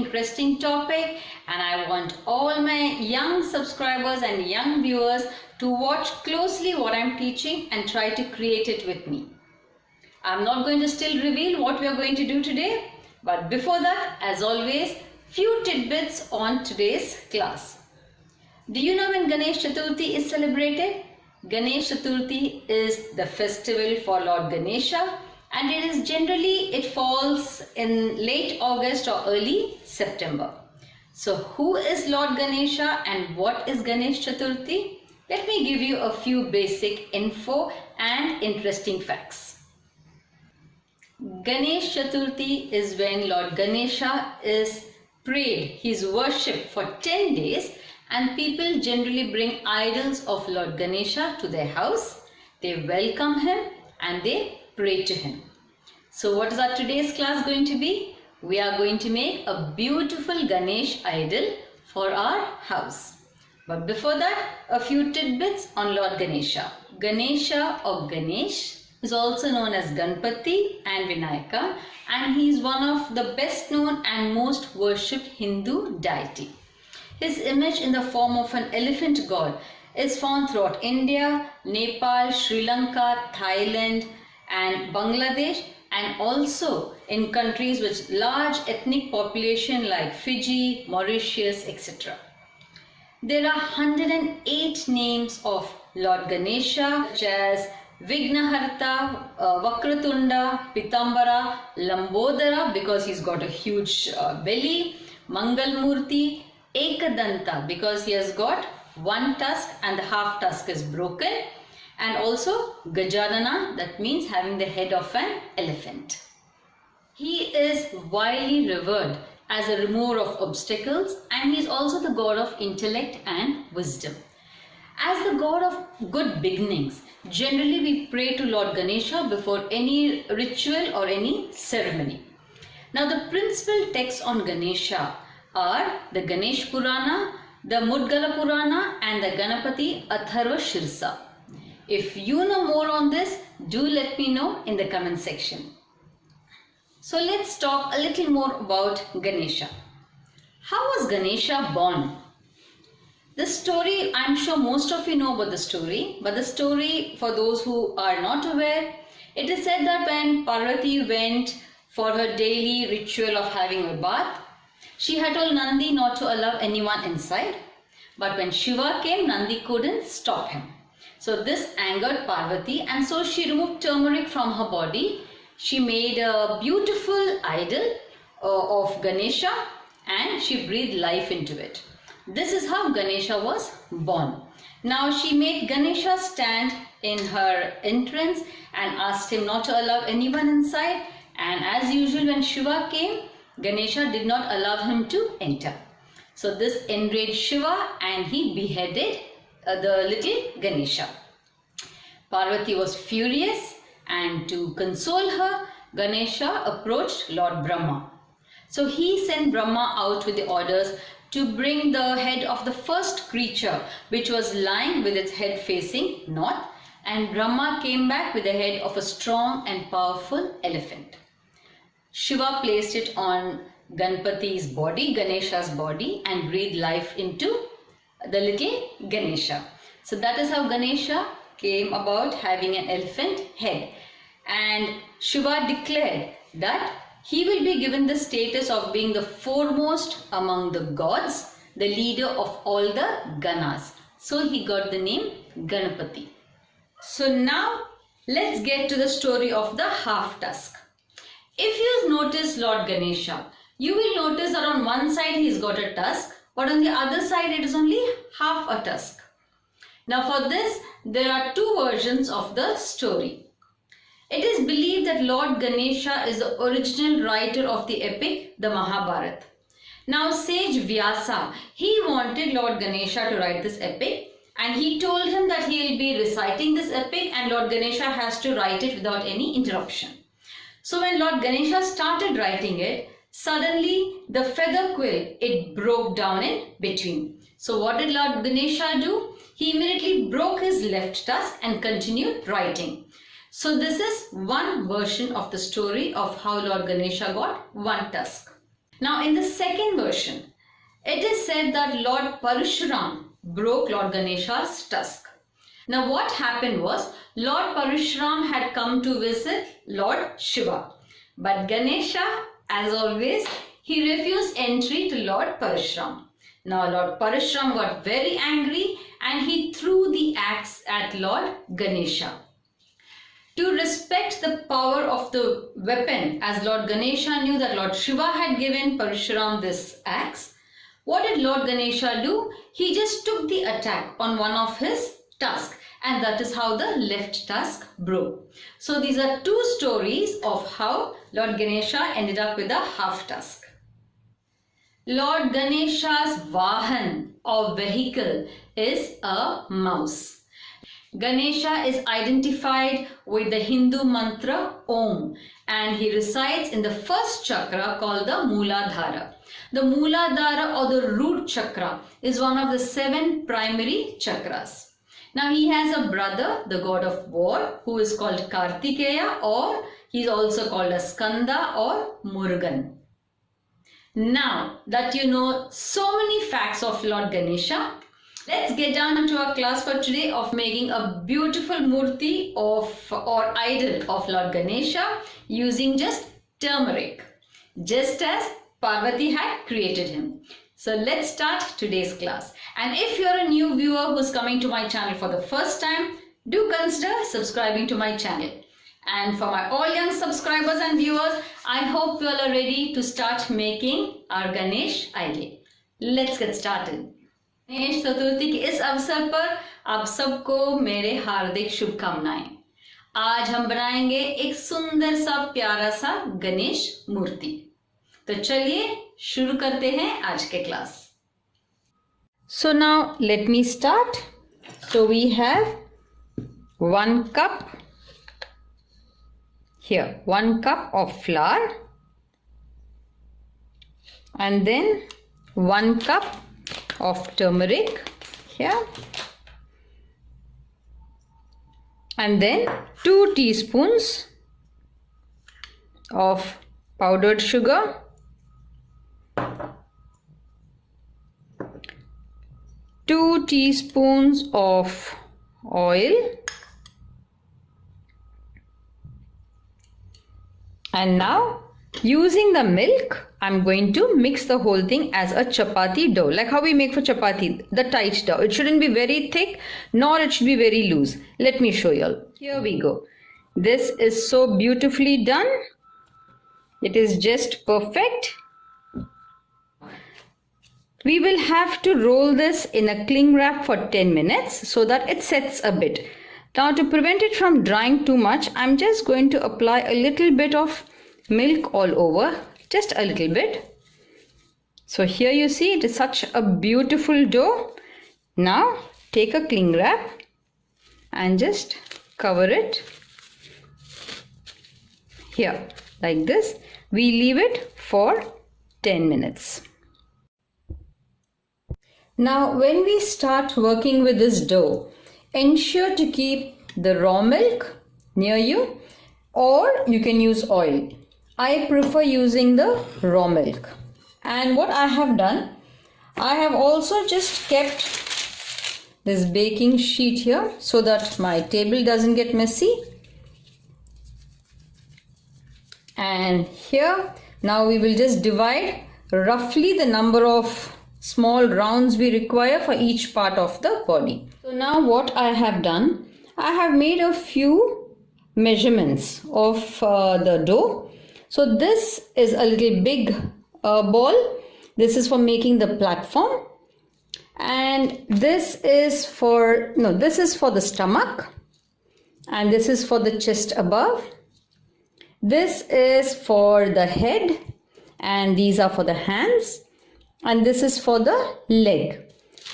interesting topic, and I want all my young subscribers and young viewers to watch closely what I'm teaching and try to create it with me. I'm not going to still reveal what we are going to do today, but before that, as always, few tidbits on today's class. Do you know when Ganesh Chaturthi is celebrated? Ganesh Chaturthi is the festival for Lord Ganesha, and it falls in late August or early September. So who is Lord Ganesha and what is Ganesh Chaturthi? Let me give you a few basic info and interesting facts. Ganesh Chaturthi is when Lord Ganesha is prayed, he is worshipped for 10 days, and people generally bring idols of Lord Ganesha to their house. They welcome him and they pray to him. So what is our today's class going to be? We are going to make a beautiful Ganesh idol for our house. But before that, a few tidbits on Lord Ganesha. Ganesha or Ganesh is also known as Ganapathy and Vinayaka, and he is one of the best known and most worshipped Hindu deity. His image in the form of an elephant god is found throughout India, Nepal, Sri Lanka, Thailand and Bangladesh, and also in countries with large ethnic population like Fiji, Mauritius, etc. There are 108 names of Lord Ganesha, such as Vignaharta, Vakratunda, Pitambara, Lambodhara because he's got a huge belly, Mangalmurti, Ekadanta because he has got one tusk and the half tusk is broken, and also Gajanana, that means having the head of an elephant. He is widely revered as a remover of obstacles, and he is also the god of intellect and wisdom. As the god of good beginnings, generally we pray to Lord Ganesha before any ritual or any ceremony. Now the principal texts on Ganesha are the Ganesh Purana, the Mudgala Purana and the Ganapathy Atharva Shirsa. If you know more on this, do let me know in the comment section. So let's talk a little more about Ganesha. How was Ganesha born? The story, I'm sure most of you know about the story, but the story for those who are not aware, it is said that when Parvati went for her daily ritual of having a bath, she had told Nandi not to allow anyone inside, but when Shiva came, Nandi couldn't stop him. So this angered Parvati, and so she removed turmeric from her body. She made a beautiful idol of Ganesha and she breathed life into it. This is how Ganesha was born. Now she made Ganesha stand in her entrance and asked him not to allow anyone inside, and as usual when Shiva came, Ganesha did not allow him to enter. So this enraged Shiva and he beheaded the little Ganesha. Parvati was furious, and to console her, Ganesha approached Lord Brahma. So he sent Brahma out with the orders to bring the head of the first creature, which was lying with its head facing north, and Brahma came back with the head of a strong and powerful elephant. Shiva placed it on Ganapathy's body, Ganesha's body, and breathed life into the little Ganesha. So that is how Ganesha came about having an elephant head. And Shiva declared that he will be given the status of being the foremost among the gods, the leader of all the Ganas. So he got the name Ganapathy. So now let's get to the story of the half tusk. If you notice Lord Ganesha, you will notice that on one side he's got a tusk, but on the other side it is only half a tusk. Now for this, there are two versions of the story. It is believed that Lord Ganesha is the original writer of the epic, the Mahabharata. Now sage Vyasa, he wanted Lord Ganesha to write this epic, and he told him that he will be reciting this epic and Lord Ganesha has to write it without any interruption. So when Lord Ganesha started writing it, suddenly the feather quill, it broke down in between. So what did Lord Ganesha do? He immediately broke his left tusk and continued writing. So this is one version of the story of how Lord Ganesha got one tusk. Now in the second version, it is said that Lord Parushram broke Lord Ganesha's tusk. Now what happened was, Lord Parushram had come to visit Lord Shiva. But Ganesha, as always, he refused entry to Lord Parushram. Now Lord Parushram got very angry and he threw the axe at Lord Ganesha. To respect the power of the weapon, as Lord Ganesha knew that Lord Shiva had given Parushram this axe, what did Lord Ganesha do? He just took the attack on one of his tusks, and that is how the left tusk broke. So these are two stories of how Lord Ganesha ended up with a half tusk. Lord Ganesha's Vahan or vehicle is a mouse. Ganesha is identified with the Hindu mantra Om, and he resides in the first chakra called the Mooladhara. The Mooladhara or the Root Chakra is one of the 7 primary chakras. Now he has a brother, the god of war, who is called Kartikeya, or he is also called as Skanda or Murugan. Now that you know so many facts of Lord Ganesha, let's get down to our class for today of making a beautiful murti or idol of Lord Ganesha using just turmeric, just as Parvati had created him. So let's start today's class. And if you're a new viewer who's coming to my channel for the first time, do consider subscribing to my channel. And for my all young subscribers and viewers, I hope you all are ready to start making our Ganesh idol. Let's get started. Ganesh Chaturthi के इस अवसर पर आप सबको मेरे हार्दिक शुभकामनाएं। आज हम बनाएंगे एक सुंदर सा प्यारा सा गणेश मूर्ति। तो चलिए शुरू करते हैं आज के class. So now let me start. So we have 1 cup here, 1 cup of flour, and then 1 cup of turmeric here, and then 2 teaspoons of powdered sugar, 2 teaspoons of oil, and now using the milk I'm going to mix the whole thing as a chapati dough, like how we make for chapati, the tight dough. It shouldn't be very thick nor it should be very loose. Let me show you all. Here we go. This is so beautifully done. It is just perfect. We will have to roll this in a cling wrap for 10 minutes so that it sets a bit. Now to prevent it from drying too much, I'm just going to apply a little bit of milk all over, just a little bit. So here you see it is such a beautiful dough. Now take a cling wrap and just cover it here like this. We leave it for 10 minutes. Now when we start working with this dough, ensure to keep the raw milk near you, or you can use oil. I prefer using the raw milk. And what I have done, I have also just kept this baking sheet here so that my table doesn't get messy. And here now we will just divide roughly the number of small rounds we require for each part of the body. So now what I have done, I have made a few measurements of the dough. So this is a little big ball. This is for making the platform, and this is for the stomach, and this is for the chest above. This is for the head, and these are for the hands, and this is for the leg.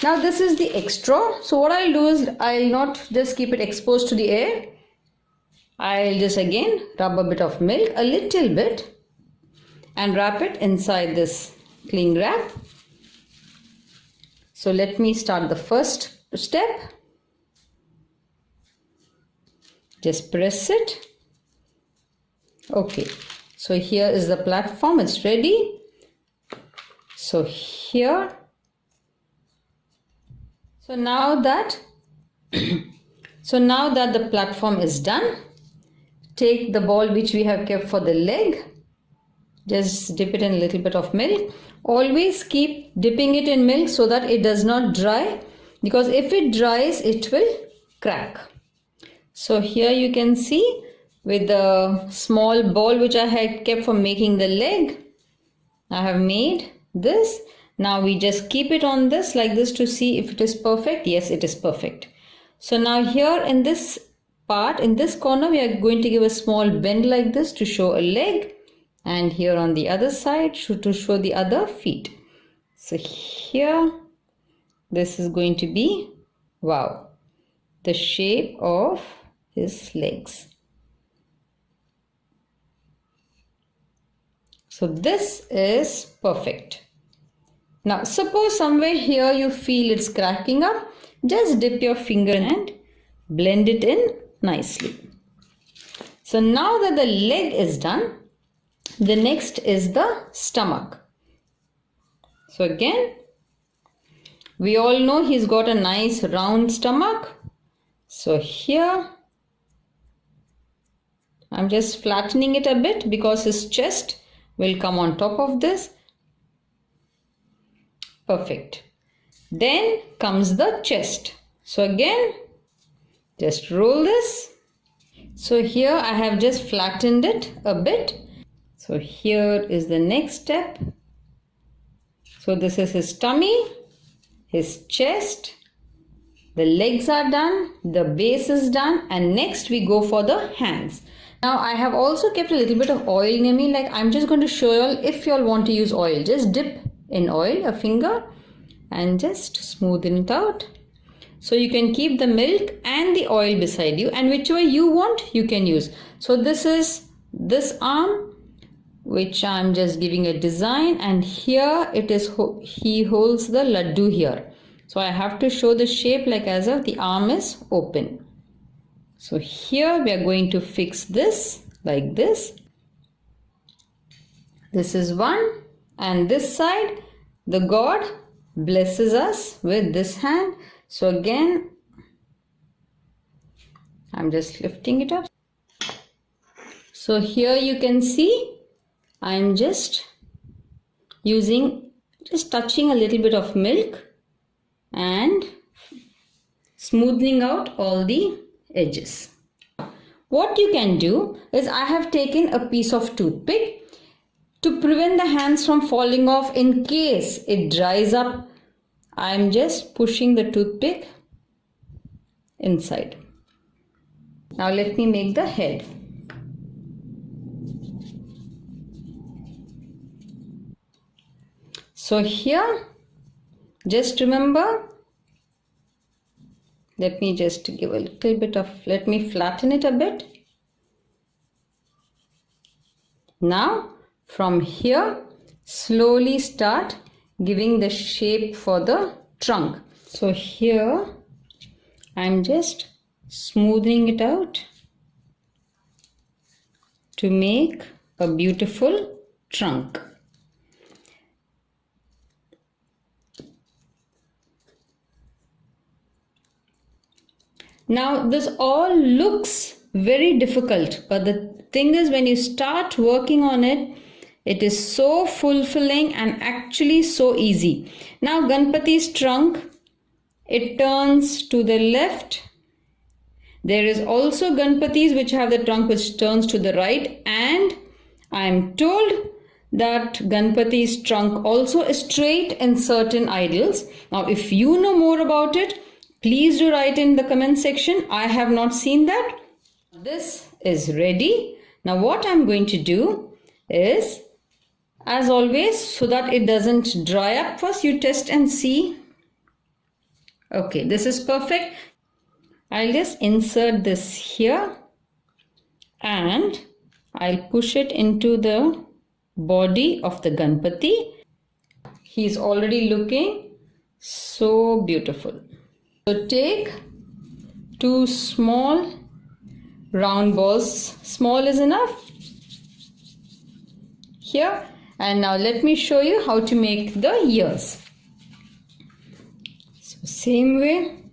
Now this is the extra. So what I'll do is I'll not just keep it exposed to the air. I'll just again rub a bit of milk, a little bit, and wrap it inside this cling wrap. So let me start the first step. Just press it. Okay, so here is the platform, it's ready. So here, so now that the platform is done, take the ball which we have kept for the leg, just dip it in a little bit of milk. Always keep dipping it in milk so that it does not dry, because if it dries it will crack. So here you can see with the small ball which I had kept for making the leg, I have made this. Now we just keep it on this like this to see if it is perfect. Yes, it is perfect. So now here in this part, in this corner, we are going to give a small bend like this to show a leg, and here on the other side to show the other feet. So here this is going to be, wow, the shape of his legs. So this is perfect. Now suppose somewhere here you feel it's cracking up, just dip your finger and blend it in nicely. So now that the leg is done, the next is the stomach. So again, we all know he's got a nice round stomach. So here I'm just flattening it a bit because his chest will come on top of this. Perfect. Then comes the chest. So again, just roll this. So here I have just flattened it a bit. So here is the next step. So this is his tummy, his chest, the legs are done, the base is done, and next we go for the hands. Now I have also kept a little bit of oil near me, like I'm just going to show you all. If you all want to use oil, just dip in oil a finger and just smoothen it out. So you can keep the milk and the oil beside you, and whichever you want you can use. So this is this arm which I'm just giving a design, and here it is he holds the laddu here. So I have to show the shape like as if the arm is open. So here we are going to fix this like this. This is one, and this side the God blesses us with this hand. So again I'm just lifting it up. So here you can see I'm just touching a little bit of milk and smoothing out all the edges. What you can do is I have taken a piece of toothpick to prevent the hands from falling off in case it dries up. I am just pushing the toothpick inside. Now let me make the head. So here, just remember, let me just give a little bit of, let me flatten it a bit. Now from here, slowly start giving the shape for the trunk. So here I'm just smoothing it out to make a beautiful trunk. Now this all looks very difficult, but the thing is, when you start working on it, it is so fulfilling and actually so easy. Now Ganapathy's trunk, it turns to the left. There is also Ganapathis which have the trunk which turns to the right, and I am told that Ganapathy's trunk also is straight in certain idols. Now if you know more about it, please do write in the comment section. I have not seen that. This is ready. Now what I'm going to do is, as always, so that it doesn't dry up, first you test and see. Okay, this is perfect. I'll just insert this here and I'll push it into the body of the Ganapathy. He's already looking so beautiful. So take two small round balls, small is enough, here, And now let me show you how to make the ears. So same way,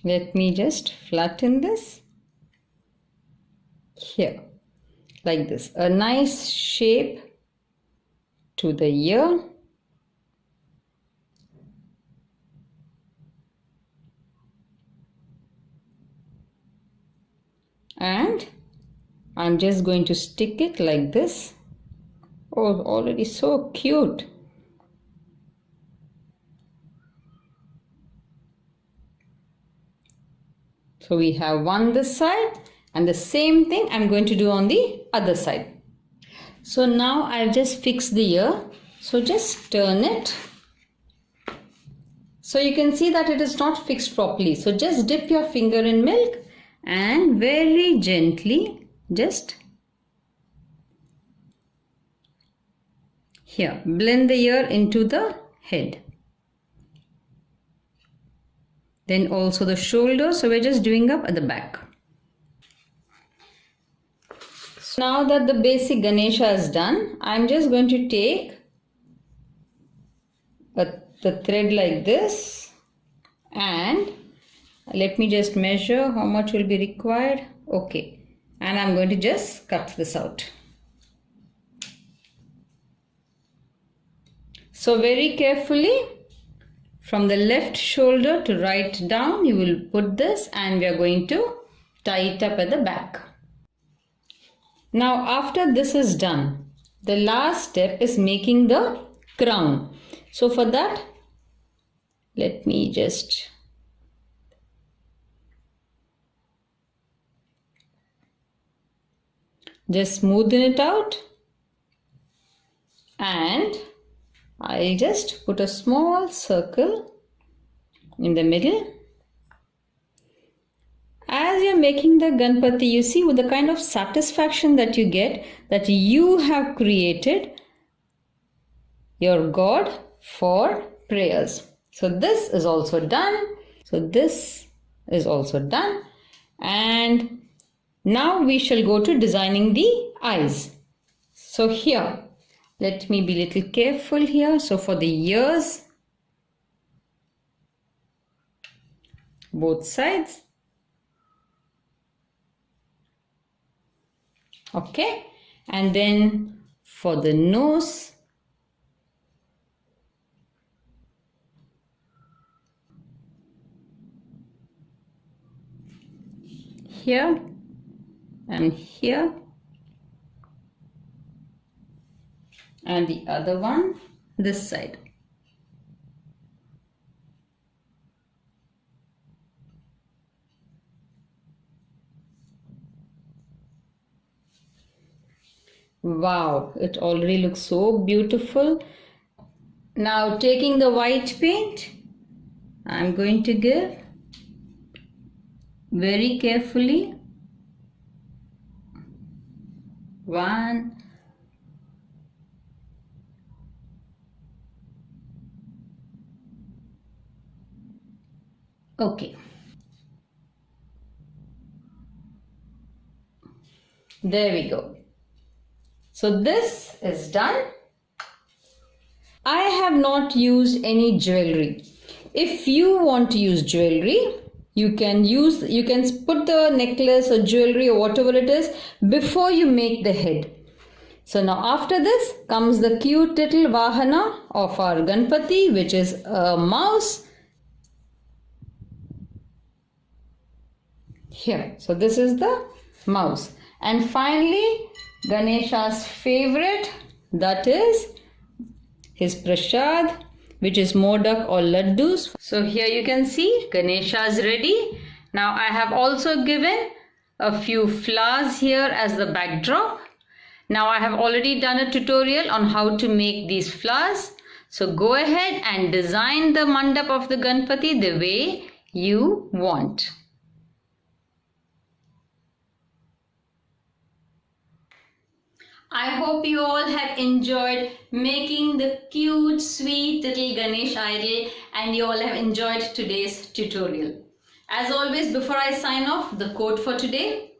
let me just flatten this here like this, a nice shape to the ear. And I'm just going to stick it like this. Oh, already so cute. So we have one this side, and the same thing I'm going to do on the other side. So now I've just fixed the ear. So just turn it. So you can see that it is not fixed properly. So just dip your finger in milk and very gently just here blend the ear into the head. Then also the shoulder. So we're just doing up at the back. So now that the basic Ganesha is done, I'm just going to take the thread like this, and let me just measure how much will be required. Okay, and I'm going to just cut this out. So very carefully from the left shoulder to right down you will put this, and we are going to tie it up at the back. Now after this is done, the last step is making the crown. So for that, let me just smoothen it out, and I just put a small circle in the middle. As you're making the Ganapathy, you see with the kind of satisfaction that you get that you have created your God for prayers. So this is also done. So this is also done. And now we shall go to designing the eyes. So here, let me be a little careful here. So for the ears, both sides. Okay. And then for the nose, here and here, and the other one this side. Wow, it already looks so beautiful. Now taking the white paint, I'm going to give very carefully one, okay, there we go. So this is done. I have not used any jewelry. If you want to use jewelry, you can put the necklace or jewelry or whatever it is before you make the head. So now after this comes the cute little Vahana of our Ganapathy, which is a mouse. Here. So this is the mouse. And finally, Ganesha's favorite, that is his prasad, which is modak or laddus. So here you can see Ganesha is ready. Now I have also given a few flowers here as the backdrop. Now I have already done a tutorial on how to make these flowers. So go ahead and design the mandap of the Ganapathy the way you want. I hope you all have enjoyed making the cute, sweet little Ganesh idol, and you all have enjoyed today's tutorial. As always, before I sign off, the quote for today: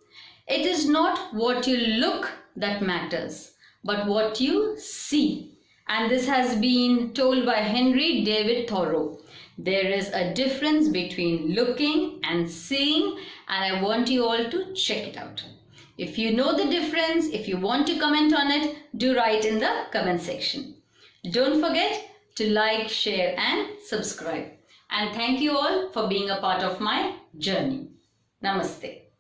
it is not what you look that matters, but what you see. And this has been told by Henry David Thoreau. There is a difference between looking and seeing, and I want you all to check it out. If you know the difference, if you want to comment on it, do write in the comment section. Don't forget to like, share and subscribe. And thank you all for being a part of my journey. Namaste.